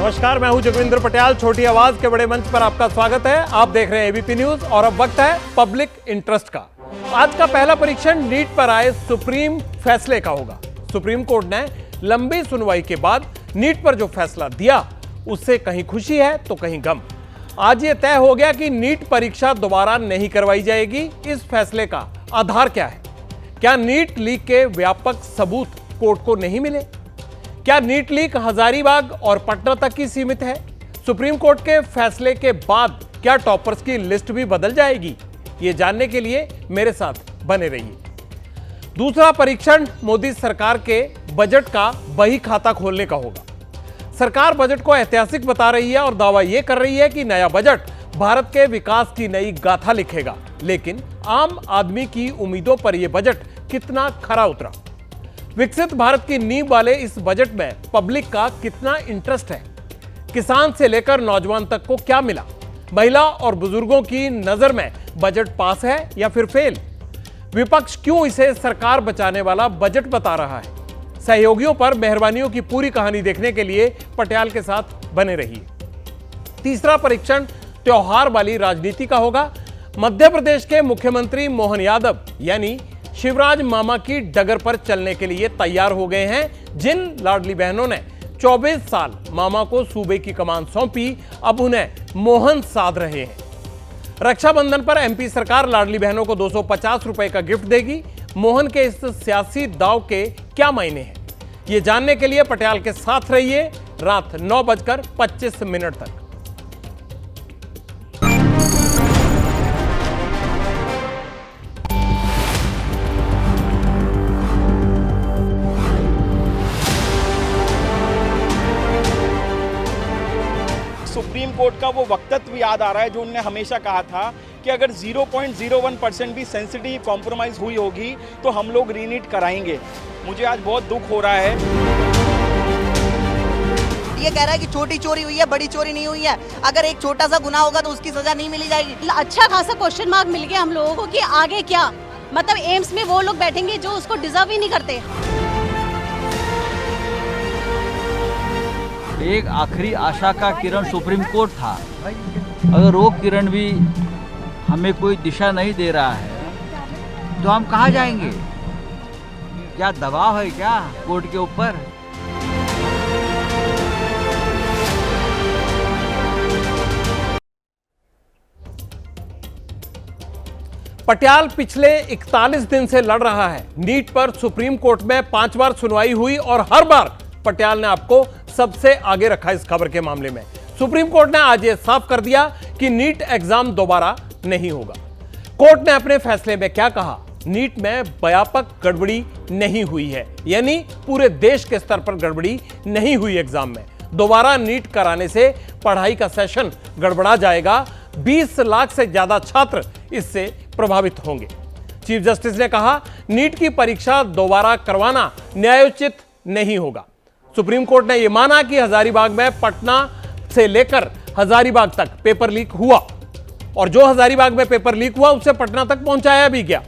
नमस्कार, मैं हूं जोगविंदर पटियाल। छोटी आवाज के बड़े मंच पर आपका स्वागत है। आप देख रहे हैं एबीपी न्यूज और अब वक्त है पब्लिक इंटरेस्ट का। आज का पहला परीक्षण नीट पर आए सुप्रीम फैसले का होगा। सुप्रीम कोर्ट ने लंबी सुनवाई के बाद नीट पर जो फैसला दिया उससे कहीं खुशी है तो कहीं गम। आज यह तय हो गया कि नीट परीक्षा दोबारा नहीं करवाई जाएगी। इस फैसले का आधार क्या है? क्या नीट लीक के व्यापक सबूत कोर्ट को नहीं मिले? क्या नीट लीक हजारीबाग और पटना तक ही सीमित है? सुप्रीम कोर्ट के फैसले के बाद क्या टॉपर्स की लिस्ट भी बदल जाएगी? ये जानने के लिए मेरे साथ बने रहिए। दूसरा परीक्षण मोदी सरकार के बजट का बही खाता खोलने का होगा। सरकार बजट को ऐतिहासिक बता रही है और दावा यह कर रही है कि नया बजट भारत के विकास की नई गाथा लिखेगा। लेकिन आम आदमी की उम्मीदों पर यह बजट कितना खरा उतरा? विकसित भारत की नींव वाले इस बजट में पब्लिक का कितना इंटरेस्ट है? किसान से लेकर नौजवान तक को क्या मिला? महिला और बुजुर्गों की नजर में बजट पास है या फिर फेल? विपक्ष क्यों इसे सरकार बचाने वाला बजट बता रहा है? सहयोगियों पर मेहरबानियों की पूरी कहानी देखने के लिए पटियाल के साथ बने रहिए। तीसरा परीक्षण त्योहार वाली राजनीति का होगा। मध्य प्रदेश के मुख्यमंत्री मोहन यादव यानी शिवराज मामा की डगर पर चलने के लिए तैयार हो गए हैं। जिन लाडली बहनों ने 24 साल मामा को सूबे की कमान सौंपी, अब उन्हें मोहन साध रहे हैं। रक्षाबंधन पर एमपी सरकार लाडली बहनों को 250 रुपए का गिफ्ट देगी। मोहन के इस सियासी दाव के क्या मायने हैं, ये जानने के लिए पटियाल के साथ रहिए रात 9:25 तक। सुप्रीम कोर्ट का वो वक्तव्य याद आ रहा है जो उन्होंने हमेशा कहा था कि अगर 0.01% भी सेंसिटिव कॉम्प्रोमाइज हुई होगी तो हम लोग रीनीट कराएंगे। मुझे आज बहुत दुख हो रहा है। ये कह रहा है कि छोटी चोरी हुई है, बड़ी चोरी नहीं हुई है। अगर एक छोटा सा गुनाह होगा तो उसकी सजा नहीं मिली जाएगी। अच्छा खासा क्वेश्चन मार्क मिल गया हम लोगों को कि आगे क्या, मतलब एम्स में वो लोग बैठेंगे जो उसको डिजर्व ही नहीं करते। एक आखिरी आशा का किरण सुप्रीम कोर्ट था। अगर वो किरण भी हमें कोई दिशा नहीं दे रहा है तो हम कहाँ जाएंगे? क्या दबाव है क्या कोर्ट के ऊपर? पटियाल पिछले 41 दिन से लड़ रहा है। नीट पर सुप्रीम कोर्ट में 5 बार सुनवाई हुई और हर बार पटियाल ने आपको सबसे आगे रखा इस खबर के मामले में। सुप्रीम कोर्ट ने आज यह साफ कर दिया कि नीट एग्जाम दोबारा नहीं होगा। कोर्ट ने अपने फैसले में क्या कहा? नीट में व्यापक गड़बड़ी नहीं हुई है, यानी पूरे देश के स्तर पर गड़बड़ी नहीं हुई एग्जाम में। दोबारा नीट कराने से पढ़ाई का सेशन गड़बड़ा जाएगा। 20 लाख से ज्यादा छात्र इससे प्रभावित होंगे। चीफ जस्टिस ने कहा नीट की परीक्षा दोबारा करवाना न्यायोचित नहीं होगा। सुप्रीम कोर्ट ने यह माना कि हजारीबाग में पटना से लेकर हजारीबाग तक पेपर लीक हुआ और जो हजारीबाग में पेपर लीक हुआ उससे पटना तक पहुंचाया भी गया।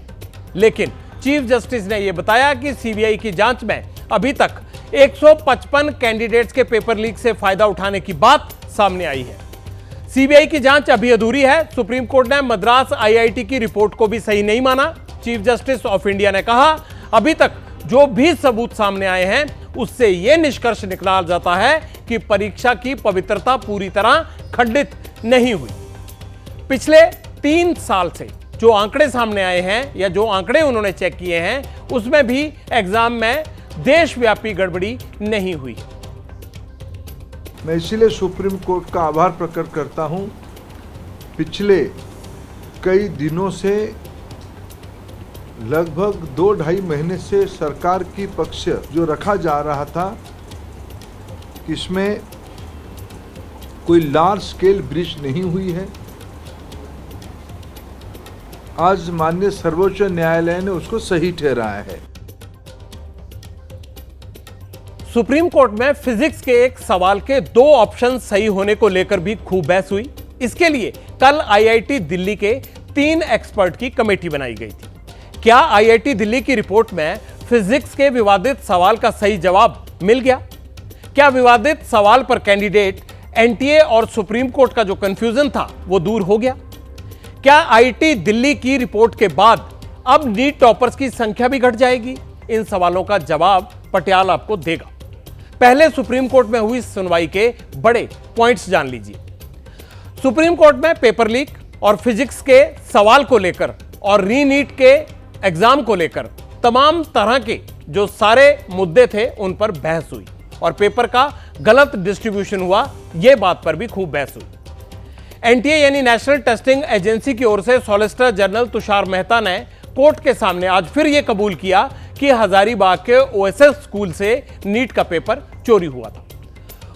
लेकिन चीफ जस्टिस ने यह बताया कि सीबीआई की जांच में अभी तक 155 कैंडिडेट्स के पेपर लीक से फायदा उठाने की बात सामने आई है। सीबीआई की जांच अभी अधूरी है। सुप्रीम कोर्ट ने मद्रास आईआईटी की रिपोर्ट को भी सही नहीं माना। चीफ जस्टिस ऑफ इंडिया ने कहा अभी तक जो भी सबूत सामने आए हैं उससे यह निष्कर्ष निकाला जाता है कि परीक्षा की पवित्रता पूरी तरह खंडित नहीं हुई। पिछले 3 साल से जो आंकड़े सामने आए हैं या जो आंकड़े उन्होंने चेक किए हैं उसमें भी एग्जाम में देशव्यापी गड़बड़ी नहीं हुई। मैं इसीलिए सुप्रीम कोर्ट का आभार प्रकट करता हूं। पिछले कई दिनों से लगभग 2-2.5 महीने से सरकार की पक्ष जो रखा जा रहा था इसमें कोई लार्ज स्केल ब्रीच नहीं हुई है। आज माननीय सर्वोच्च न्यायालय ने उसको सही ठहराया है। सुप्रीम कोर्ट में फिजिक्स के एक सवाल के 2 ऑप्शन सही होने को लेकर भी खूब बहस हुई। इसके लिए कल आईआईटी दिल्ली के 3 एक्सपर्ट की कमेटी बनाई गई थी। क्या आईआईटी दिल्ली की रिपोर्ट में फिजिक्स के विवादित सवाल का सही जवाब मिल गया? क्या विवादित सवाल पर कैंडिडेट एनटीए और सुप्रीम कोर्ट का जो कंफ्यूजन था वो दूर हो गया? क्या आईआईटी दिल्ली की रिपोर्ट के बाद अब नीट टॉपर्स की संख्या भी घट जाएगी? इन सवालों का जवाब पटियाल आपको देगा। पहले सुप्रीम कोर्ट में हुई सुनवाई के बड़े पॉइंट्स जान लीजिए। सुप्रीम कोर्ट में पेपर लीक और फिजिक्स के सवाल को लेकर और रीनीट के एग्जाम को लेकर तमाम तरह के जो सारे मुद्दे थे उन पर बहस हुई और पेपर का गलत डिस्ट्रीब्यूशन हुआ, यह बात पर भी खूब बहस हुई। एनटीए यानी नेशनल टेस्टिंग एजेंसी की ओर से सॉलिसिटर जनरल तुषार मेहता ने कोर्ट के सामने आज फिर यह कबूल किया कि हजारीबाग के ओएसएस स्कूल से नीट का पेपर चोरी हुआ था।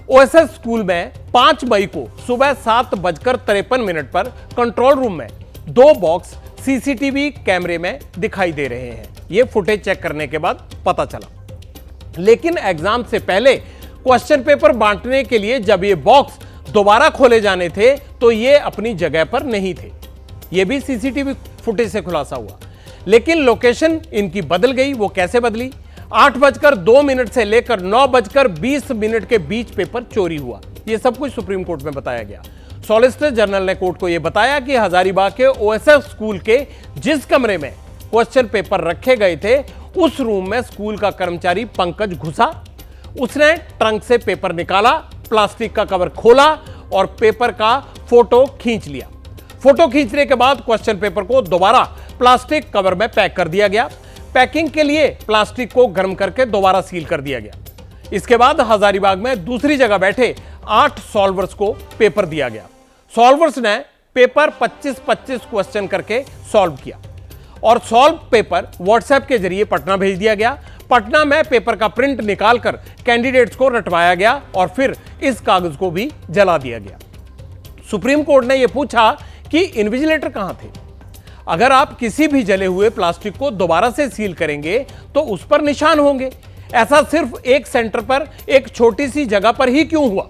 ओएसएस स्कूल में 5 मई को सुबह 7:53 पर कंट्रोल रूम में 2 बॉक्स सीसीटीवी कैमरे में दिखाई दे रहे हैं। यह फुटेज चेक करने के बाद पता चला। लेकिन एग्जाम से पहले क्वेश्चन पेपर बांटने के लिए जब ये बॉक्स दोबारा खोले जाने थे तो ये अपनी जगह पर नहीं थे। यह भी सीसीटीवी फुटेज से खुलासा हुआ। लेकिन लोकेशन इनकी बदल गई। वो कैसे बदली? 8:02 से लेकर 9:20 के बीच पेपर चोरी हुआ। यह सब कुछ सुप्रीम कोर्ट में बताया गया। सॉलिसिटर जनरल ने कोर्ट को यह बताया कि हजारीबाग के ओएसएस स्कूल के जिस कमरे में क्वेश्चन पेपर रखे गए थे उस रूम में स्कूल का कर्मचारी पंकज घुसा। उसने ट्रंक से पेपर निकाला, प्लास्टिक का कवर खोला और पेपर का फोटो खींच लिया। फोटो खींचने के बाद क्वेश्चन पेपर को दोबारा प्लास्टिक कवर में पैक कर दिया गया। पैकिंग के लिए प्लास्टिक को गर्म करके दोबारा सील कर दिया गया। इसके बाद हजारीबाग में दूसरी जगह बैठे 8 सॉल्वर्स को पेपर दिया गया। सॉल्वर्स ने पेपर 25-25 क्वेश्चन करके सॉल्व किया और सॉल्व पेपर व्हाट्सएप के जरिए पटना भेज दिया गया। पटना में पेपर का प्रिंट निकालकर कैंडिडेट्स को रटवाया गया और फिर इस कागज को भी जला दिया गया। सुप्रीम कोर्ट ने यह पूछा कि इन्विजिलेटर कहां थे? अगर आप किसी भी जले हुए प्लास्टिक को दोबारा से सील करेंगे तो उस पर निशान होंगे। ऐसा सिर्फ एक सेंटर पर एक छोटी सी जगह पर ही क्यों हुआ?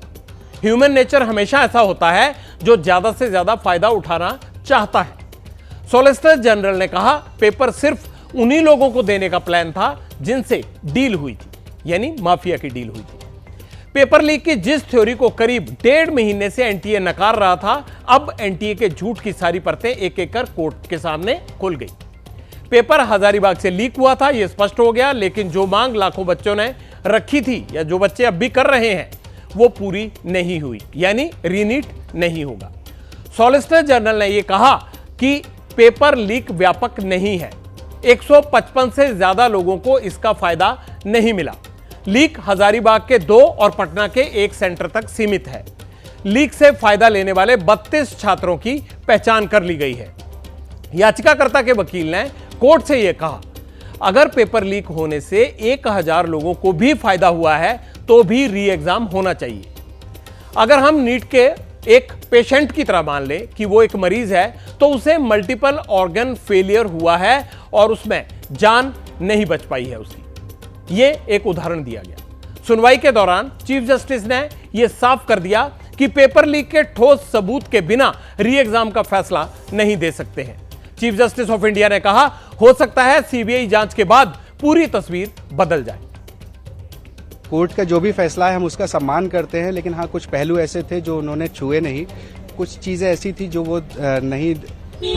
ह्यूमन नेचर हमेशा ऐसा होता है जो ज्यादा से ज्यादा फायदा उठाना चाहता है। सॉलिसिटर जनरल ने कहा पेपर सिर्फ उन्हीं लोगों को देने का प्लान था जिनसे डील हुई थी, यानी माफिया की डील हुई थी। पेपर लीक की जिस थ्योरी को करीब 1.5 महीने से एनटीए नकार रहा था, अब एनटीए के झूठ की सारी परतें एक एक कर कोर्ट के सामने खुल गई। पेपर हजारीबाग से लीक हुआ था, यह स्पष्ट हो गया, लेकिन जो मांग लाखों बच्चों ने रखी थी या जो बच्चे अब भी कर रहे हैं वो पूरी नहीं हुई, यानी रीनीट नहीं होगा। सॉलिसिटर जनरल ने यह कहा कि पेपर लीक व्यापक नहीं है। 155 से ज्यादा लोगों को इसका फायदा नहीं मिला। लीक हजारीबाग के 2 और पटना के 1 सेंटर तक सीमित है। लीक से फायदा लेने वाले 32 छात्रों की पहचान कर ली गई है। याचिकाकर्ता के वकील ने कोर्ट से यह कहा अगर पेपर लीक होने से 1000 लोगों को भी फायदा हुआ है तो भी री एग्जाम होना चाहिए। अगर हम नीट के एक पेशेंट की तरह मान लें कि वो एक मरीज है तो उसे मल्टीपल ऑर्गन फेलियर हुआ है और उसमें जान नहीं बच पाई है उसकी। ये एक उदाहरण दिया गया। सुनवाई के दौरान चीफ जस्टिस ने यह साफ कर दिया कि पेपर लीक के ठोस सबूत के बिना री एग्जाम का फैसला नहीं दे सकते हैं। चीफ जस्टिस ऑफ इंडिया ने कहा हो सकता है सीबीआई जांच के बाद पूरी तस्वीर बदल जाए। कोर्ट का जो भी फैसला है हम उसका सम्मान करते हैं, लेकिन हाँ कुछ पहलू ऐसे थे जो उन्होंने छुए नहीं, कुछ चीज़ें ऐसी थी जो वो नहीं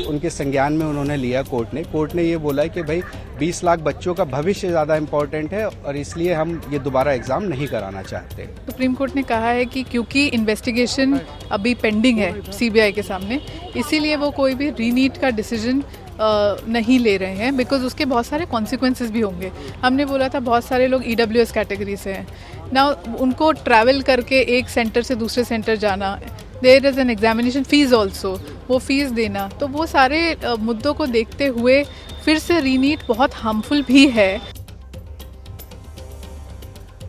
उनके संज्ञान में उन्होंने लिया। कोर्ट ने ये बोला कि भाई 20 लाख बच्चों का भविष्य ज़्यादा इम्पोर्टेंट है और इसलिए हम ये दोबारा एग्ज़ाम नहीं कराना चाहते। सुप्रीम कोर्ट ने कहा है कि क्योंकि इन्वेस्टिगेशन अभी पेंडिंग है सीबीआई के सामने, इसीलिए वो कोई भी रीनीट का डिसीजन नहीं ले रहे हैं, बिकॉज उसके बहुत सारे कॉन्सिक्वेंसेस भी होंगे। हमने बोला था बहुत सारे लोग ईडब्ल्यूएस कैटेगरी से हैं ना, उनको ट्रैवल करके एक सेंटर से दूसरे सेंटर जाना, there is an examination fees also, वो फीस देना, तो वो सारे मुद्दों को देखते हुए फिर से रीनीट बहुत हार्मफुल भी है।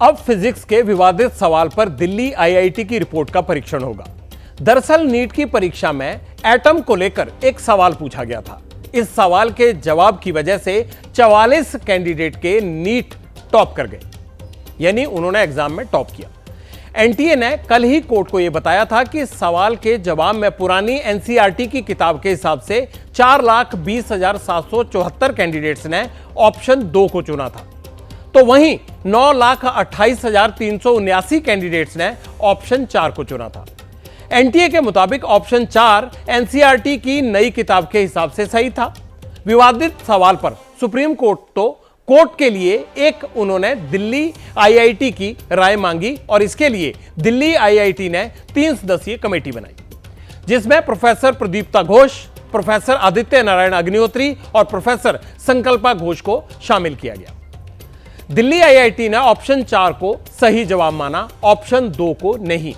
अब फिजिक्स के विवादित सवाल पर दिल्ली आईआईटी की रिपोर्ट का परीक्षण होगा। दरअसल नीट की परीक्षा में एटम को लेकर एक सवाल पूछा गया था। इस सवाल के जवाब की वजह से 44 कैंडिडेट के नीट टॉप कर गए, यानी उन्होंने एग्जाम में टॉप किया। एनटीए ने कल ही कोर्ट को यह बताया था कि सवाल के जवाब में पुरानी एनसीईआरटी की किताब के हिसाब से 4,20,774 कैंडिडेट्स ने ऑप्शन 2 को चुना था। तो वहीं 9,28,379 कैंडिडेट्स ने ऑप्शन 4 को चुना था। एनटीए के मुताबिक ऑप्शन 4 एनसीईआरटी की नई किताब के हिसाब से सही था। विवादित सवाल पर सुप्रीम कोर्ट तो कोर्ट के लिए एक उन्होंने दिल्ली आईआईटी की राय मांगी और इसके लिए दिल्ली आईआईटी ने 3 सदस्यीय कमेटी बनाई, जिसमें प्रोफेसर प्रदीप्ता घोष, प्रोफेसर आदित्य नारायण अग्निहोत्री और प्रोफेसर संकल्पा घोष को शामिल किया गया। दिल्ली आईआईटी ने ऑप्शन 4 को सही जवाब माना, ऑप्शन 2 को नहीं।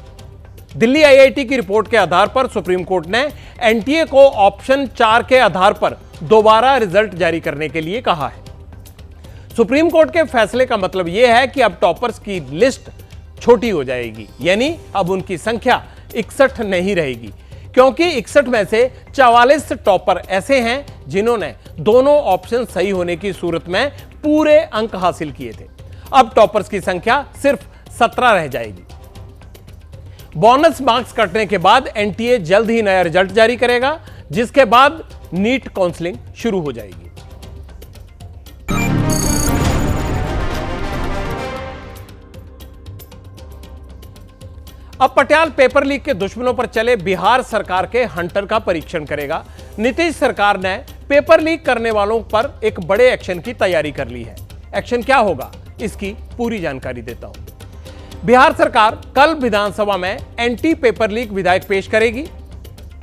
दिल्ली आईआईटी की रिपोर्ट के आधार पर सुप्रीम कोर्ट ने एनटीए को ऑप्शन 4 के आधार पर दोबारा रिजल्ट जारी करने के लिए कहा है। सुप्रीम कोर्ट के फैसले का मतलब यह है कि अब टॉपर्स की लिस्ट छोटी हो जाएगी, यानी अब उनकी संख्या 61 नहीं रहेगी, क्योंकि 61 में से 44 टॉपर ऐसे हैं जिन्होंने दोनों ऑप्शन सही होने की सूरत में पूरे अंक हासिल किए थे। अब टॉपर्स की संख्या सिर्फ 17 रह जाएगी। बोनस मार्क्स कटने के बाद एनटीए जल्द ही नया रिजल्ट जारी करेगा, जिसके बाद नीट काउंसलिंग शुरू हो जाएगी। अब पटियाला पेपर लीक के दुश्मनों पर चले बिहार सरकार के हंटर का परीक्षण करेगा। नीतीश सरकार ने पेपर लीक करने वालों पर एक बड़े एक्शन की तैयारी कर ली है। एक्शन क्या होगा, इसकी पूरी जानकारी देता हूं। बिहार सरकार कल विधानसभा में एंटी पेपर लीक विधेयक पेश करेगी।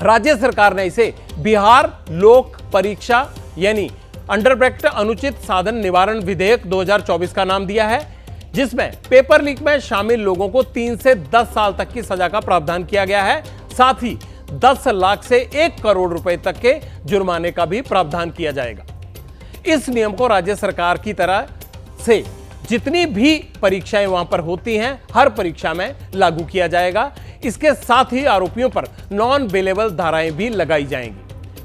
राज्य सरकार ने इसे बिहार लोक परीक्षा यानी अंडर ब्रैकेट अनुचित साधन निवारण विधेयक 2024 का नाम दिया है, जिसमें पेपर लीक में शामिल लोगों को 3 से 10 साल तक की सजा का प्रावधान किया गया है। साथ ही 10 लाख से 1 करोड़ रुपए तक के जुर्माने का भी प्रावधान किया जाएगा। इस नियम को राज्य सरकार की तरह से जितनी भी परीक्षाएं वहां पर होती हैं, हर परीक्षा में लागू किया जाएगा। इसके साथ ही आरोपियों पर नॉन बेलेबल धाराएं भी लगाई जाएंगी।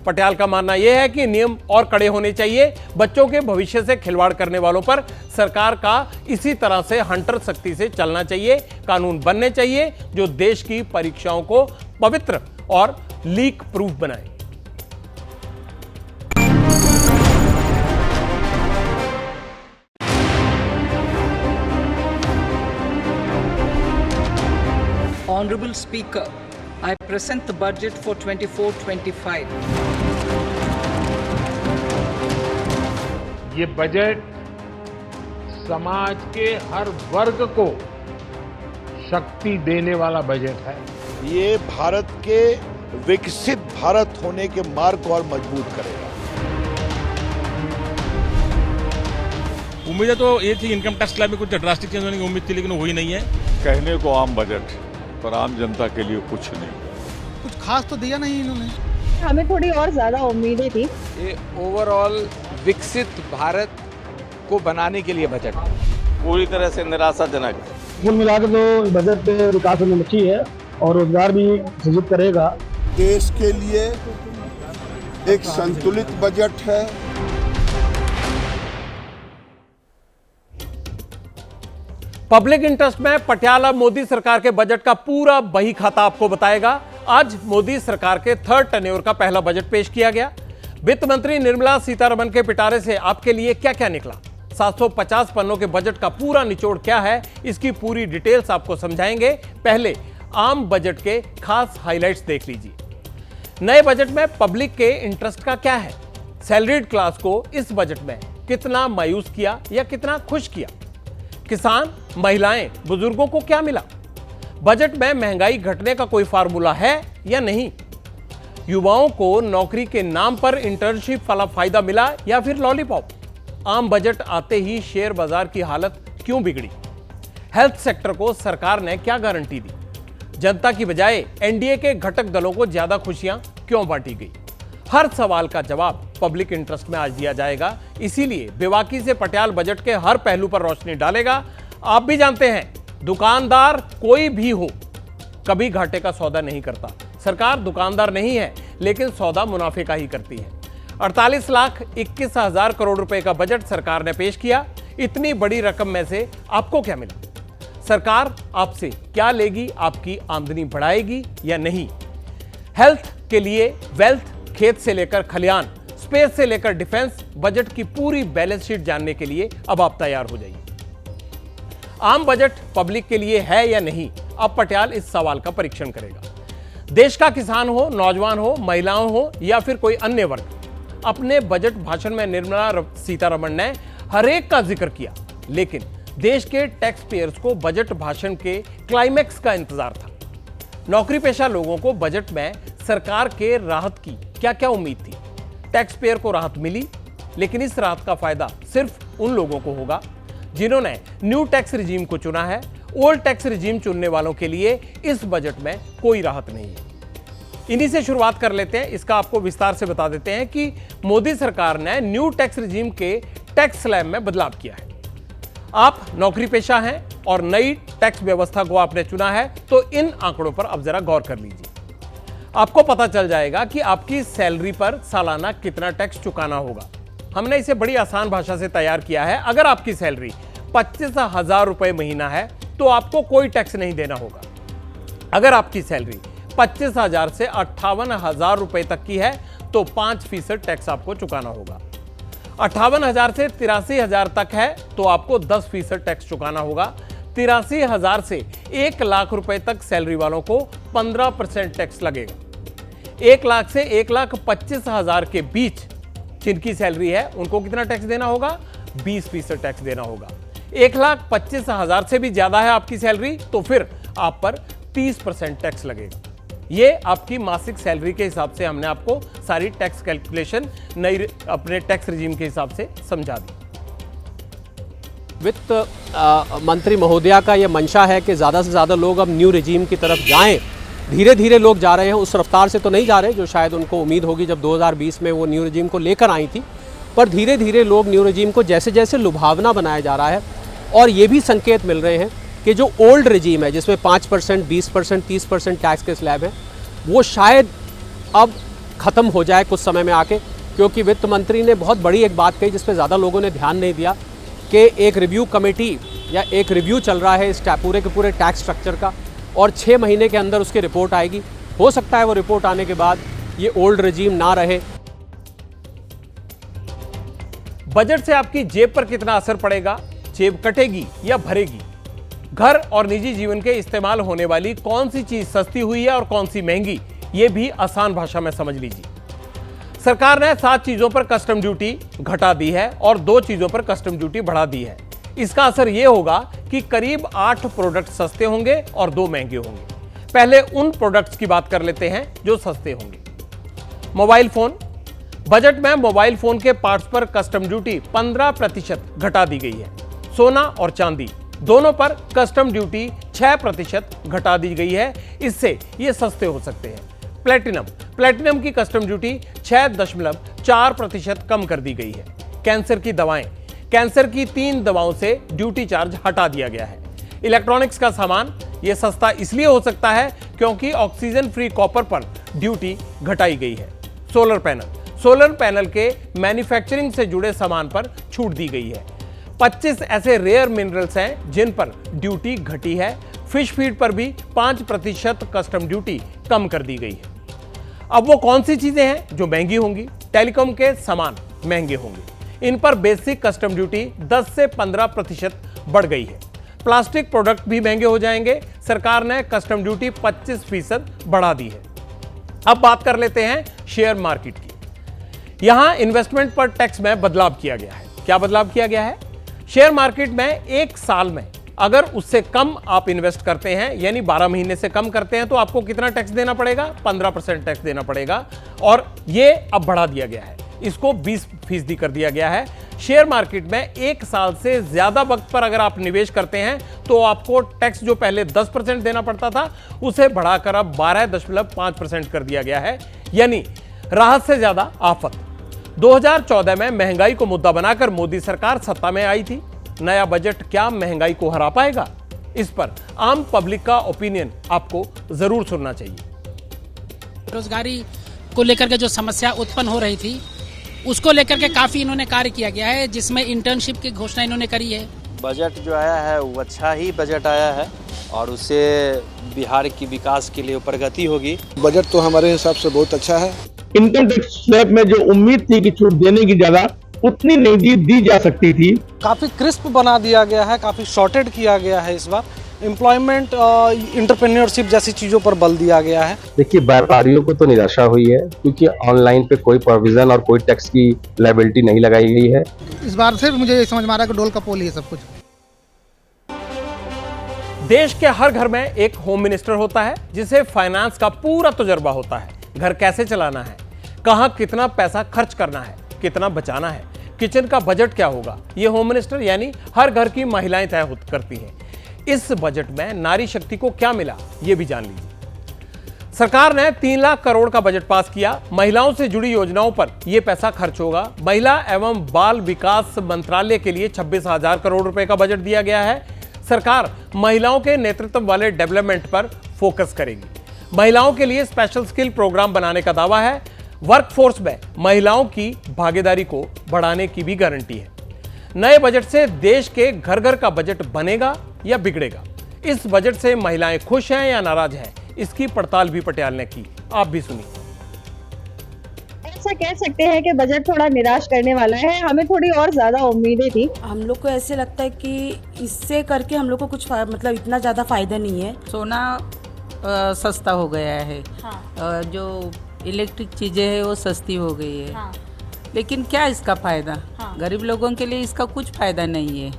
पटियाला का मानना यह है कि नियम और कड़े होने चाहिए। बच्चों के भविष्य से खिलवाड़ करने वालों पर सरकार का इसी तरह से हंटर सख्ती से चलना चाहिए। कानून बनने चाहिए जो देश की परीक्षाओं को पवित्र और लीक प्रूफ बनाए। Honorable Speaker, I present the budget for 24-25. ये बजट समाज के हर वर्ग को शक्ति देने वाला बजट है। ये भारत के विकसित भारत होने के मार्ग को और मजबूत करेगा। उम्मीद है तो ये थी इनकम टैक्स स्लैब में कुछ ड्रास्टिक चेंज होने की उम्मीद थी, लेकिन वो हुई नहीं है। कहने को आम बजट, पर आम जनता के लिए कुछ नहीं, कुछ खास तो दिया नहीं इन्होंने। हमें थोड़ी और ज्यादा उम्मीदें थी। ये ओवरऑल विकसित भारत को बनाने के लिए बजट पूरी तरह से निराशाजनक है। कुल मिलाकर जो बजट विकास उन्मुखी है और रोजगार भी सृजित करेगा। देश के लिए एक संतुलित बजट है। पब्लिक इंटरेस्ट में पटियाला मोदी सरकार के बजट का पूरा बही खाता आपको बताएगा। आज मोदी सरकार के 3rd टेन्योर का पहला बजट पेश किया गया। वित्त मंत्री निर्मला सीतारमण के पिटारे से आपके लिए क्या क्या निकला, 750 पन्नों के बजट का पूरा निचोड़ क्या है, इसकी पूरी डिटेल्स आपको समझाएंगे। पहले आम बजट के खास हाइलाइट्स देख लीजिए। नए बजट में पब्लिक के इंटरेस्ट का क्या है, सैलरीड क्लास को इस बजट में कितना मायूस किया या कितना खुश किया, किसान, महिलाएं, बुजुर्गों को क्या मिला, बजट में महंगाई घटने का कोई फार्मूला है या नहीं, युवाओं को नौकरी के नाम पर इंटर्नशिप वाला फायदा मिला या फिर लॉलीपॉप, आम बजट आते ही शेयर बाजार की हालत क्यों बिगड़ी, हेल्थ सेक्टर को सरकार ने क्या गारंटी दी, जनता की बजाय एनडीए के घटक दलों को ज्यादा खुशियां क्यों बांटी गई। हर सवाल का जवाब पब्लिक इंटरेस्ट में आज दिया जाएगा। इसीलिए बेबाकी से पटियाला बजट के हर पहलू पर रोशनी डालेगा। आप भी जानते हैं, दुकानदार कोई भी हो कभी घाटे का सौदा नहीं करता। सरकार दुकानदार नहीं है, लेकिन सौदा मुनाफे का ही करती है। 48,21,000 करोड़ रुपए का बजट सरकार ने पेश किया। इतनी बड़ी रकम में से आपको क्या मिला, सरकार आपसे क्या लेगी, आपकी आमदनी बढ़ाएगी या नहीं। हेल्थ के लिए वेल्थ, खेत से लेकर खलियान, स्पेस से लेकर डिफेंस, बजट की पूरी बैलेंस शीट जानने के लिए अब आप तैयार हो जाइए। आम बजट पब्लिक के लिए है या नहीं, अब पटियाल इस सवाल का परीक्षण करेगा। देश का किसान हो, नौजवान हो, महिलाओं हो या फिर कोई अन्य वर्ग, अपने बजट भाषण में निर्मला सीतारमण ने हर एक का जिक्र किया, लेकिन देश के टैक्स पेयर्स को बजट भाषण के क्लाइमैक्स का इंतजार था। नौकरी पेशा लोगों को बजट में सरकार के राहत की क्या क्या उम्मीद थी। टैक्स पेयर को राहत मिली, लेकिन इस राहत का फायदा सिर्फ उन लोगों को होगा जिन्होंने न्यू टैक्स रिजीम को चुना है। ओल्ड टैक्स रिजीम चुनने वालों के लिए इस बजट में कोई राहत नहीं है। इन्हीं से शुरुआत कर लेते हैं। इसका आपको विस्तार से बता देते हैं कि मोदी सरकार ने न्यू टैक्स रिजीम के टैक्स स्लैब में बदलाव किया है। आप नौकरी पेशा हैं और नई टैक्स व्यवस्था को आपने चुना है, तो इन आंकड़ों पर अब जरा गौर कर लीजिए। आपको पता चल जाएगा कि आपकी सैलरी पर सालाना कितना टैक्स चुकाना होगा। हमने इसे बड़ी आसान भाषा से तैयार किया है। अगर आपकी सैलरी 25,000 रुपए महीना है तो आपको कोई टैक्स नहीं देना होगा। अगर आपकी सैलरी 25,000 से 58,000 रुपए तक की है तो 5% टैक्स आपको चुकाना होगा। 58,000 से 83,000 तक है तो आपको 10% टैक्स चुकाना होगा। 83,000 से 1 लाख रुपए तक सैलरी वालों को 15% टैक्स लगेगा। 1 लाख से 1,25,000 के बीच जिनकी सैलरी है उनको कितना टैक्स देना होगा? 20% टैक्स देना होगा। 1,25,000 से भी ज्यादा है आपकी सैलरी तो फिर आप पर 30% टैक्स लगेगा। ये आपकी मासिक सैलरी के हिसाब से हमने आपको सारी टैक्स कैलकुलेशन नई अपने टैक्स रिजीम के हिसाब से समझा दी। वित्त मंत्री महोदया का यह मंशा है कि ज़्यादा से ज़्यादा लोग अब न्यू रिजीम की तरफ जाएं। धीरे धीरे लोग जा रहे हैं, उस रफ्तार से तो नहीं जा रहे जो शायद उनको उम्मीद होगी जब 2020 में वो न्यू रिजीम को लेकर आई थी, पर धीरे धीरे लोग न्यू रिजीम को जैसे जैसे लुभावना बनाया जा रहा है। और ये भी संकेत मिल रहे हैं कि जो ओल्ड रिजीम है जिसमें 5%, 20%, 30% टैक्स के स्लैब है, वो शायद अब ख़त्म हो जाए कुछ समय में आके, क्योंकि वित्त मंत्री ने बहुत बड़ी एक बात कही जिस पर ज़्यादा लोगों ने ध्यान नहीं दिया कि एक रिव्यू कमेटी या एक रिव्यू चल रहा है इस पूरे के पूरे टैक्स स्ट्रक्चर का, और 6 महीने के अंदर उसकी रिपोर्ट आएगी। हो सकता है वो रिपोर्ट आने के बाद ये ओल्ड रिजीम ना रहे। बजट से आपकी जेब पर कितना असर पड़ेगा? जेब कटेगी या भरेगी? घर और निजी जीवन के इस्तेमाल होने वाली कौन सी चीज सस्ती हुई है और कौन सी महंगी, ये भी आसान भाषा में समझ लीजिए। सरकार ने 7 चीजों पर कस्टम ड्यूटी घटा दी है और 2 चीजों पर कस्टम ड्यूटी बढ़ा दी है। इसका असर यह होगा कि करीब 8 प्रोडक्ट सस्ते होंगे और 2 महंगे होंगे। पहले उन प्रोडक्ट्स की बात कर लेते हैं जो सस्ते होंगे। Mobile phone. बजट में मोबाइल फोन के पार्ट्स पर कस्टम ड्यूटी 15% घटा दी गई है। सोना और चांदी दोनों पर कस्टम ड्यूटी 6% घटा दी गई है, इससे ये सस्ते हो सकते हैं। प्लेटिनम की कस्टम ड्यूटी 6.4% कम कर दी गई है। कैंसर की दवाएं। कैंसर की 3 दवाओं से ड्यूटी चार्ज हटा दिया गया है। इलेक्ट्रॉनिक्स का सामान यह सस्ता इसलिए हो सकता है क्योंकि ऑक्सीजन फ्री कॉपर पर ड्यूटी घटाई गई है। सोलर पैनल के मैन्युफैक्चरिंग से जुड़े सामान पर छूट दी गई है। 25 ऐसे रेयर मिनरल्स हैं जिन पर ड्यूटी घटी है। फिश फीड पर भी 5% कस्टम ड्यूटी कम कर दी गई है। अब वो कौन सी चीजें हैं जो महंगी होंगी? टेलीकॉम के सामान महंगे होंगे। इन पर बेसिक कस्टम ड्यूटी 10 से 15% बढ़ गई है। प्लास्टिक प्रोडक्ट भी महंगे हो जाएंगे। सरकार ने कस्टम ड्यूटी 25% बढ़ा दी है। अब बात कर लेते हैं शेयर मार्केट की। यहां इन्वेस्टमेंट पर टैक्स में बदलाव किया गया है। क्या बदलाव किया गया है? शेयर मार्केट में 1 साल में अगर उससे कम आप इन्वेस्ट करते हैं, यानी 12 महीने से कम करते हैं, तो आपको कितना टैक्स देना पड़ेगा? 15% टैक्स देना पड़ेगा। और ये अब बढ़ा दिया गया है, इसको 20% कर दिया गया है। शेयर मार्केट में 1 साल से ज्यादा वक्त पर अगर आप निवेश करते हैं तो आपको टैक्स जो पहले 10% देना पड़ता था उसे बढ़ाकर अब 12.5% कर दिया गया है। यानी राहत से ज्यादा आफत। 2014 में महंगाई को मुद्दा बनाकर मोदी सरकार सत्ता में आई थी। नया बजट क्या महंगाई को हरा पाएगा? इस पर आम पब्लिक का ओपिनियन आपको जरूर सुनना चाहिए। बेरोजगारी को लेकर के जो समस्या उत्पन्न हो रही थी उसको लेकर के काफी इन्होंने कार्य किया गया है, जिसमें इंटर्नशिप की घोषणा इन्होंने करी है। बजट जो आया है वो अच्छा ही बजट आया है और उससे बिहार की विकास के लिए प्रगति होगी। बजट तो हमारे हिसाब से बहुत अच्छा है। इनकम टैक्स स्लैब में जो उम्मीद थी कि छूट देने की ज्यादा, उतनी नहीं दी जा सकती थी। काफ़ी क्रिस्प बना दिया गया है, काफ़ी शॉर्टेड किया गया है। इस बार एम्प्लॉयमेंट एंटरप्रेन्योरशिप जैसी चीज़ों पर बल दिया गया है। देखिए, व्यापारियों को तो निराशा हुई है क्योंकि ऑनलाइन पे कोई प्रोविजन और कोई टैक्स की लायबिलिटी नहीं लगाई गई है। इस बार से मुझे समझ में आ रहा है कि डोल का पोल ही है सब कुछ। देश के हर घर में एक होम मिनिस्टर होता है जिसे फाइनेंस का पूरा तजुर्बा होता है। घर कैसे चलाना है, कहां कितना पैसा खर्च करना है, कितना बचाना है, किचन का बजट क्या होगा, ये होम मिनिस्टर यानी हर घर की महिलाएं तय करती हैं। इस बजट में नारी शक्ति को क्या मिला, ये भी जान लीजिए। सरकार ने 3 लाख करोड़ का बजट पास किया। महिलाओं से जुड़ी योजनाओं पर यह पैसा खर्च होगा। महिला एवं बाल विकास मंत्रालय के लिए 26,000 करोड़ रुपए का बजट दिया गया है। सरकार महिलाओं के नेतृत्व वाले डेवलपमेंट पर फोकस करेगी। महिलाओं के लिए स्पेशल स्किल प्रोग्राम बनाने का दावा है। वर्कफोर्स में महिलाओं की भागीदारी को बढ़ाने की भी गारंटी है। नए बजट से देश के घर घर का बजट बनेगा या बिगड़ेगा। इस बजट से महिलाएं खुश हैं या नाराज हैं, इसकी पड़ताल भी पटियाल ने की। आप भी सुनिए। ऐसा कह सकते हैं कि बजट थोड़ा निराश करने वाला है। हमें थोड़ी और ज्यादा उम्मीदें थी। हम लोग को ऐसे लगता है कि इससे करके हम लोग को कुछ मतलब इतना ज्यादा फायदा नहीं है। सोना सस्ता हो गया है। हाँ। जो इलेक्ट्रिक चीजें हैं वो सस्ती हो गई है। हाँ। लेकिन क्या इसका फायदा? हाँ। गरीब लोगों के लिए इसका कुछ फायदा नहीं है।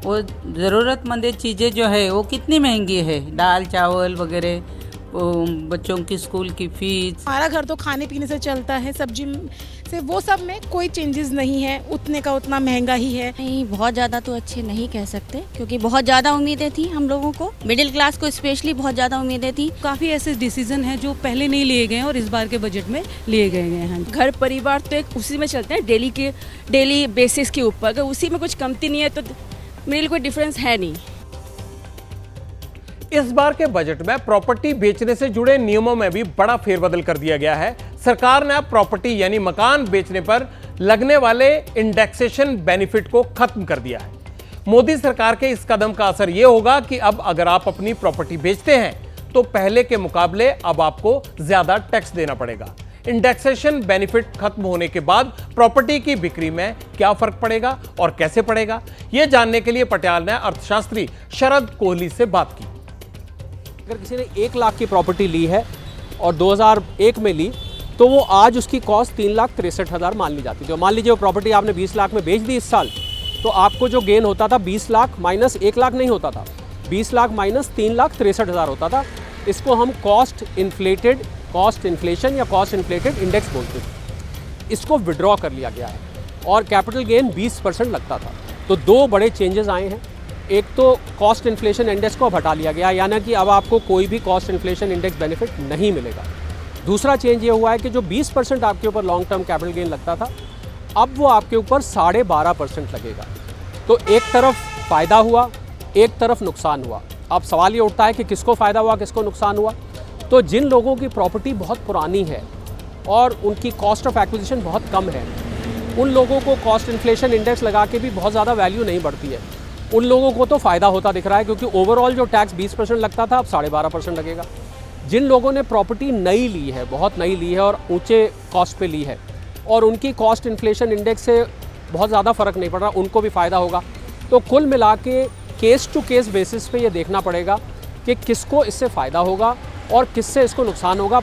वो ज़रूरतमंद चीज़ें जो है वो कितनी महंगी है, दाल चावल वगैरह, बच्चों की स्कूल की फीस। हमारा घर तो खाने पीने से चलता है, सब्जी से, वो सब में कोई चेंजेस नहीं है, उतने का उतना महंगा ही है। नहीं, बहुत ज़्यादा तो अच्छे नहीं कह सकते क्योंकि बहुत ज़्यादा उम्मीदें थी हम लोगों को, मिडिल क्लास को स्पेशली बहुत ज़्यादा उम्मीदें थी। काफ़ी ऐसे डिसीजन हैं जो पहले नहीं लिए गए हैं और इस बार के बजट में लिए गए हैं। घर परिवार तो एक उसी में चलते हैं, डेली बेसिस के ऊपर। अगर उसी में कुछ कमती नहीं है तो मेरे कोई डिफरेंस है नहीं। इस बार के बजट में प्रॉपर्टी बेचने से जुड़े नियमों में भी बड़ा फेरबदल कर दिया गया है। सरकार ने अब प्रॉपर्टी यानी मकान बेचने पर लगने वाले इंडेक्सेशन बेनिफिट को खत्म कर दिया है। मोदी सरकार के इस कदम का असर यह होगा कि अब अगर आप अपनी प्रॉपर्टी बेचते हैं तो पहले के मुकाबले अब आपको ज्यादा टैक्स देना पड़ेगा। इंडेक्सेशन बेनिफिट खत्म होने के बाद प्रॉपर्टी की बिक्री में क्या फर्क पड़ेगा और कैसे पड़ेगा, यह जानने के लिए पटियाल ने अर्थशास्त्री शरद कोहली से बात की। अगर किसी ने 1 लाख की प्रॉपर्टी ली है और 2001 में ली तो वो आज उसकी कॉस्ट 3,63,000 मान ली जाती है। मान लीजिए वो प्रॉपर्टी आपने 20 लाख में बेच दी इस साल, तो आपको जो गेन होता था 20 लाख माइनस 1 लाख नहीं होता था, 20 लाख माइनस 3,63,000 होता था। इसको हम कॉस्ट इन्फ्लेशन या कॉस्ट इन्फ्लेटेड इंडेक्स बोलते हैं। इसको विड्रॉ कर लिया गया है और कैपिटल गेन 20% लगता था। तो 2 बड़े चेंजेस आए हैं। एक तो कॉस्ट इन्फ्लेशन इंडेक्स को अब हटा लिया गया, यानी कि अब आपको कोई भी कॉस्ट इन्फ्लेशन इंडेक्स बेनिफिट नहीं मिलेगा। दूसरा चेंज ये हुआ है कि जो 20% आपके ऊपर लॉन्ग टर्म कैपिटल गेन लगता था, अब वो आपके ऊपर 12.5% लगेगा। तो एक तरफ फ़ायदा हुआ, एक तरफ नुकसान हुआ। अब सवाल ये उठता है कि किसको फ़ायदा हुआ, किसको नुकसान हुआ। तो जिन लोगों की प्रॉपर्टी बहुत पुरानी है और उनकी कॉस्ट ऑफ एक्विजिशन बहुत कम है, उन लोगों को कॉस्ट इन्फ्लेशन इंडेक्स लगा के भी बहुत ज़्यादा वैल्यू नहीं बढ़ती है। उन लोगों को तो फ़ायदा होता दिख रहा है क्योंकि ओवरऑल जो टैक्स 20% लगता था अब 12.5% लगेगा। जिन लोगों ने प्रॉपर्टी नई ली है, बहुत नई ली है और ऊंचे कॉस्ट पे ली है और उनकी कॉस्ट इन्फ्लेशन इंडेक्स से बहुत ज़्यादा फ़र्क नहीं पड़ रहा, उनको भी फ़ायदा होगा। तो कुल मिला के केस टू केस बेसिस पे ये देखना पड़ेगा कि किसको इससे फ़ायदा होगा और किससे इसको नुकसान होगा।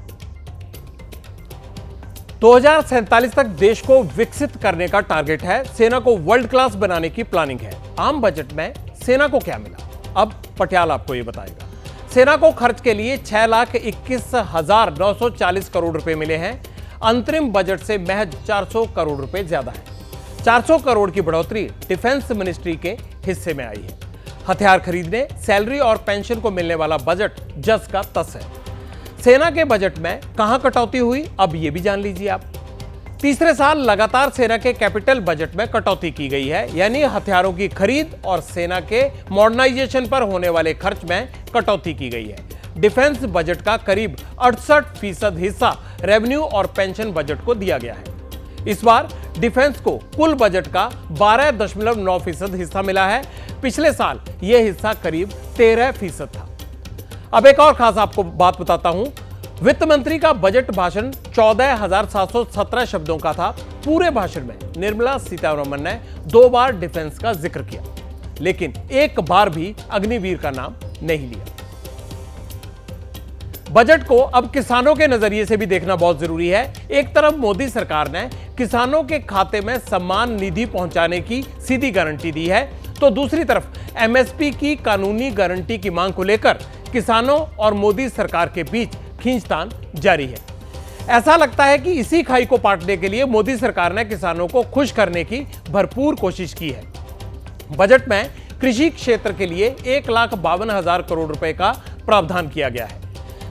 2047 तक देश को विकसित करने का टारगेट है। सेना को वर्ल्ड क्लास बनाने की प्लानिंग है। आम बजट में सेना को क्या मिला, अब पटियाल आपको ये बताएगा। सेना को खर्च के लिए 6,21,940 करोड़ रुपए मिले हैं। अंतरिम बजट से महज 400 करोड़ रुपए ज्यादा है। 400 करोड़ की बढ़ोतरी डिफेंस मिनिस्ट्री के हिस्से में आई है। हथियार खरीदने, सैलरी और पेंशन को मिलने वाला बजट जस का तस है। सेना के बजट में कहां कटौती हुई, अब यह भी जान लीजिए आप। तीसरे साल लगातार सेना के कैपिटल बजट में कटौती की गई है, यानी हथियारों की खरीद और सेना के मॉडर्नाइजेशन पर होने वाले खर्च में कटौती की गई है। डिफेंस बजट का करीब 68% हिस्सा रेवेन्यू और पेंशन बजट को दिया गया है। इस बार डिफेंस को कुल बजट का 12.9% हिस्सा मिला है। पिछले साल यह हिस्सा करीब 13% था। अब एक और खास आपको बात बताता हूं। वित्त मंत्री का बजट भाषण 14,717 शब्दों का था। पूरे भाषण में निर्मला सीतारमण ने 2 बार डिफेंस का जिक्र किया, लेकिन एक बार भी अग्निवीर का नाम नहीं लिया। बजट को अब किसानों के नजरिए से भी देखना बहुत जरूरी है। एक तरफ मोदी सरकार ने किसानों के खाते में सम्मान निधि पहुंचाने की सीधी गारंटी दी है, तो दूसरी तरफ एमएसपी की कानूनी गारंटी की मांग को लेकर किसानों और मोदी सरकार के बीच खींचतान जारी है। ऐसा लगता है कि इसी खाई को पाटने के लिए मोदी सरकार ने किसानों को खुश करने की भरपूर कोशिश की है। बजट में कृषि क्षेत्र के लिए 1,52,000 करोड़ रुपए का प्रावधान किया गया है।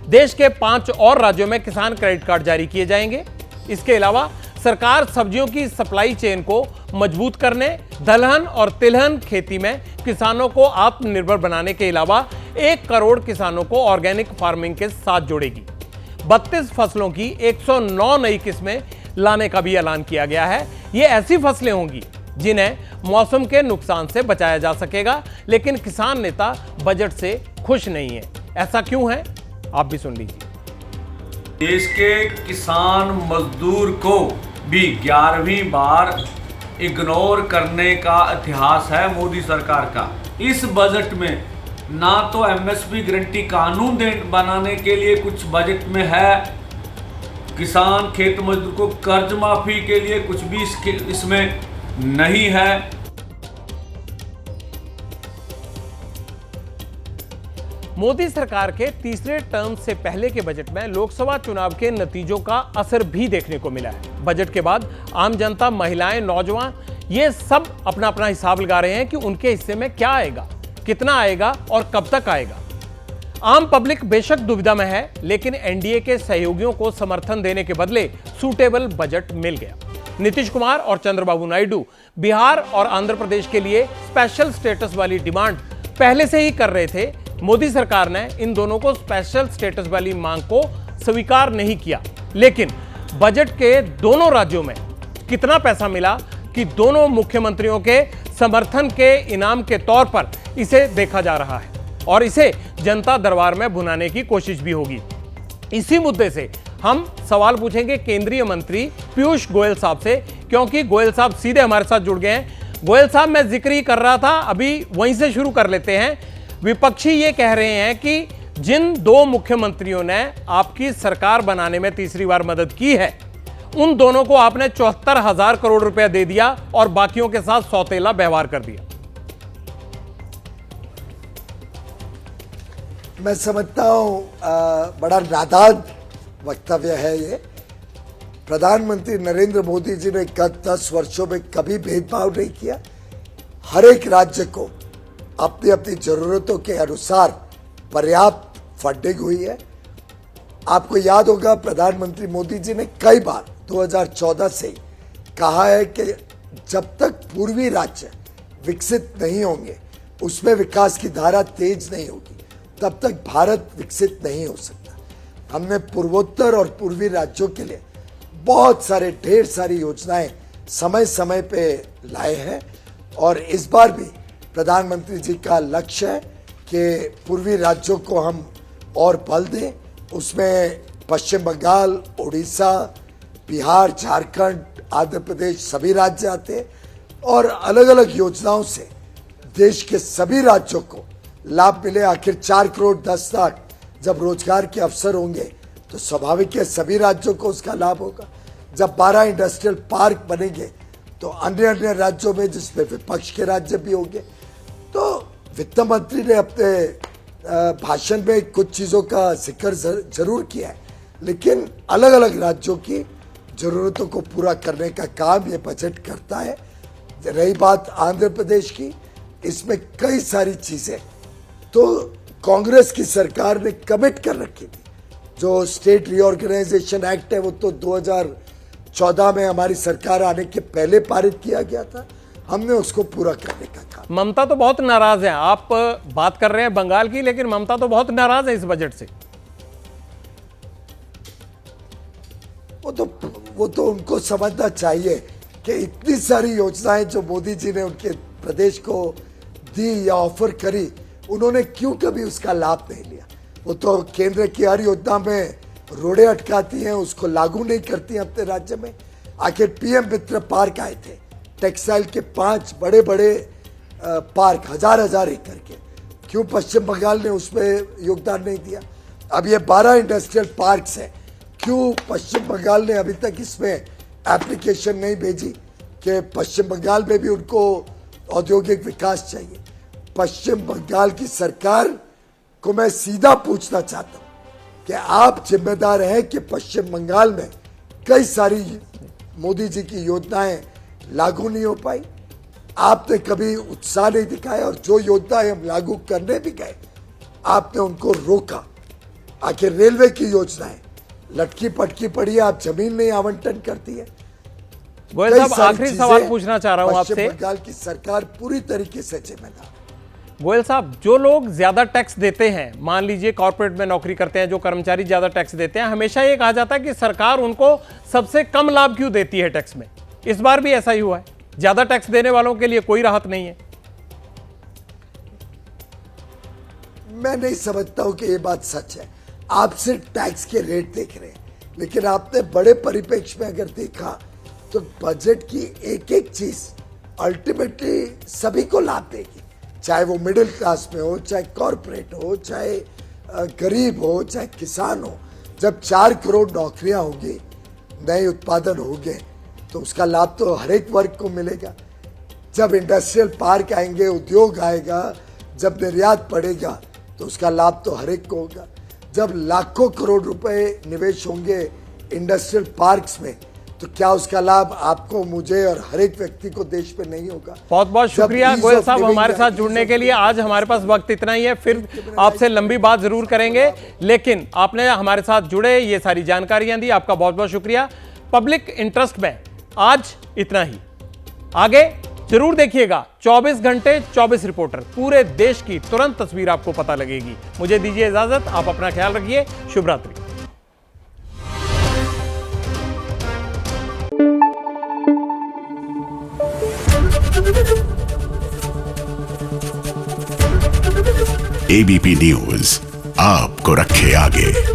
देश के 5 और राज्यों में किसान क्रेडिट कार्ड जारी किए जाएंगे। इसके अलावा सरकार सब्जियों की सप्लाई चेन को मजबूत करने, दलहन और तिलहन खेती में किसानों को आत्मनिर्भर बनाने के अलावा 1 करोड़ किसानों को ऑर्गेनिक फार्मिंग के साथ जोड़ेगी। 32 फसलों की 109 नई किस्में लाने का भी ऐलान किया गया है। ये ऐसी फसलें होंगी जिन्हें मौसम के नुकसान से बचाया जा सकेगा, लेकिन किसान नेता बजट से खुश नहीं है। ऐसा क्यों है, आप भी सुन लीजिए। देश के किसान मजदूर को भी 11वीं बार इग्नोर करने का इतिहास है मोदी सरकार का। इस बजट में ना तो एमएसपी गारंटी कानून बनाने के लिए कुछ बजट में है, किसान खेत मजदूर को कर्ज माफी के लिए कुछ भी इसमें नहीं है। मोदी सरकार के तीसरे टर्म से पहले के बजट में लोकसभा चुनाव के नतीजों का असर भी देखने को मिला है। बजट के बाद आम जनता, महिलाएं, नौजवान ये सब अपना अपना हिसाब लगा रहे हैं कि उनके हिस्से में क्या आएगा, कितना आएगा और कब तक आएगा। आम पब्लिक बेशक दुविधा में है, लेकिन एनडीए के सहयोगियों को समर्थन देने के बदले सूटेबल बजट मिल गया। नीतीश कुमार और चंद्रबाबू नायडू बिहार और आंध्र प्रदेश के लिए स्पेशल स्टेटस वाली डिमांड पहले से ही कर रहे थे। मोदी सरकार ने इन दोनों को स्पेशल स्टेटस वाली मांग को स्वीकार नहीं किया, लेकिन बजट के दोनों राज्यों में कितना पैसा मिला कि दोनों मुख्यमंत्रियों के समर्थन के इनाम के तौर पर इसे देखा जा रहा है और इसे जनता दरबार में भुनाने की कोशिश भी होगी। इसी मुद्दे से हम सवाल पूछेंगे केंद्रीय मंत्री पीयूष गोयल साहब से, क्योंकि गोयल साहब सीधे हमारे साथ जुड़ गए हैं। गोयल साहब, मैं जिक्र ही कर रहा था, अभी वहीं से शुरू कर लेते हैं। विपक्षी ये कह रहे हैं कि जिन 2 मुख्यमंत्रियों ने आपकी सरकार बनाने में तीसरी बार मदद की है, उन दोनों को आपने 74,000 करोड़ रुपया दे दिया और बाकियों के साथ सौतेला व्यवहार कर दिया। मैं समझता हूं बड़ा नादान वक्तव्य है ये। प्रधानमंत्री नरेंद्र मोदी जी ने गत 10 वर्षों में कभी भेदभाव नहीं किया। हर एक राज्य को अपनी अपनी जरूरतों के अनुसार पर्याप्त फंडिंग हुई है। आपको याद होगा प्रधानमंत्री मोदी जी ने कई बार 2014 से कहा है कि जब तक पूर्वी राज्य विकसित नहीं होंगे, उसमें विकास की धारा तेज नहीं होगी, तब तक भारत विकसित नहीं हो सकता। हमने पूर्वोत्तर और पूर्वी राज्यों के लिए बहुत सारे ढेर सारी योजनाएं समय समय पे लाए हैं और इस बार भी प्रधानमंत्री जी का लक्ष्य है कि पूर्वी राज्यों को हम और बल दें। उसमें पश्चिम बंगाल, उड़ीसा, बिहार, झारखंड, आंध्र प्रदेश सभी राज्य आते हैं और अलग अलग योजनाओं से देश के सभी राज्यों को लाभ मिले। आखिर 4 करोड़ 10 लाख जब रोजगार के अवसर होंगे तो स्वाभाविक है सभी राज्यों को उसका लाभ होगा। जब 12 इंडस्ट्रियल पार्क बनेंगे तो अन्य अन्य राज्यों में, जिसमें विपक्ष के राज्य भी होंगे, तो वित्त मंत्री ने अपने भाषण में कुछ चीज़ों का जिक्र जरूर किया है, लेकिन अलग अलग राज्यों की जरूरतों को पूरा करने का काम ये बजट करता है। रही बात आंध्र प्रदेश की, इसमें कई सारी चीज़ें तो कांग्रेस की सरकार ने कमिट कर रखी थी। जो स्टेट रीऑर्गेनाइजेशन एक्ट है वो तो 2014 में हमारी सरकार आने के पहले पारित किया गया था। हमने उसको पूरा करने का काम। ममता तो बहुत नाराज है। आप बात कर रहे हैं बंगाल की, लेकिन ममता तो बहुत नाराज है इस बजट से। वो तो उनको समझना चाहिए कि इतनी सारी योजनाएं जो मोदी जी ने उनके प्रदेश को दी या ऑफर करी, उन्होंने क्यों कभी उसका लाभ नहीं लिया। वो तो केंद्र की हर योजना में रोड़े अटकाती हैं, उसको लागू नहीं करती हैं अपने राज्य में। आखिर पीएम मित्र पार्क आए थे, टेक्सटाइल के 5 बड़े बड़े पार्क, हजार एकड़ के, क्यों पश्चिम बंगाल ने उसमें योगदान नहीं दिया? अब ये 12 इंडस्ट्रियल पार्क्स हैं, क्यों पश्चिम बंगाल ने अभी तक इसमें एप्लीकेशन नहीं भेजी कि पश्चिम बंगाल में भी उनको औद्योगिक विकास चाहिए? पश्चिम बंगाल की सरकार को मैं सीधा पूछना चाहता हूं कि आप जिम्मेदार हैं कि पश्चिम बंगाल में कई सारी मोदी जी की योजनाएं लागू नहीं हो पाई। आपने कभी उत्साह नहीं दिखाया और जो योजनाएं हम लागू करने भी गए आपने उनको रोका। आखिर रेलवे की योजनाएं लटकी पटकी पड़ी है, आप जमीन नहीं आवंटन करती है। गोयल साहब, आखिरी सवाल पूछना चाह रहा हूं आपसे। पश्चिम बंगाल की सरकार पूरी तरीके से जिम्मेदार। गोयल साहब, जो लोग ज्यादा टैक्स देते हैं, मान लीजिए कॉर्पोरेट में नौकरी करते हैं, जो कर्मचारी ज्यादा टैक्स देते हैं, हमेशा ये कहा जाता है कि सरकार उनको सबसे कम लाभ क्यों देती है टैक्स में। इस बार भी ऐसा ही हुआ है, ज्यादा टैक्स देने वालों के लिए कोई राहत नहीं है। मैं नहीं समझता हूं कि ये बात सच है। आप सिर्फ टैक्स के रेट देख रहे हैं, लेकिन आपने बड़े परिप्रेक्ष्य में अगर देखा तो बजट की एक एक चीज अल्टीमेटली सभी को लाभ देगी, चाहे वो मिडिल क्लास में हो, चाहे कॉरपोरेट हो, चाहे गरीब हो, चाहे किसान हो। जब 4 करोड़ नौकरियां होंगी, नए उत्पादन होंगे, तो उसका लाभ तो हर एक वर्ग को मिलेगा। जब इंडस्ट्रियल पार्क आएंगे, उद्योग आएगा, जब निर्यात बढ़ेगा, तो उसका लाभ तो हर एक को होगा। जब लाखों करोड़ रुपए निवेश होंगे इंडस्ट्रियल पार्क्स में, तो क्या उसका लाभ आपको, मुझे और हर एक व्यक्ति को देश में नहीं होगा? बहुत बहुत शुक्रिया गोयल साहब हमारे साथ जुड़ने के लिए। आज हमारे पास वक्त इतना ही है, फिर आपसे लंबी बात जरूर करेंगे, लेकिन आपने हमारे साथ जुड़े, ये सारी जानकारियां दी, आपका बहुत बहुत शुक्रिया। पब्लिक इंटरेस्ट में आज इतना ही। आगे जरूर देखिएगा 24 घंटे 24 रिपोर्टर, पूरे देश की तुरंत तस्वीर आपको पता लगेगी। मुझे दीजिए इजाजत, आप अपना ख्याल रखिए, शुभ रात्रि। एबीपी न्यूज आपको रखे आगे।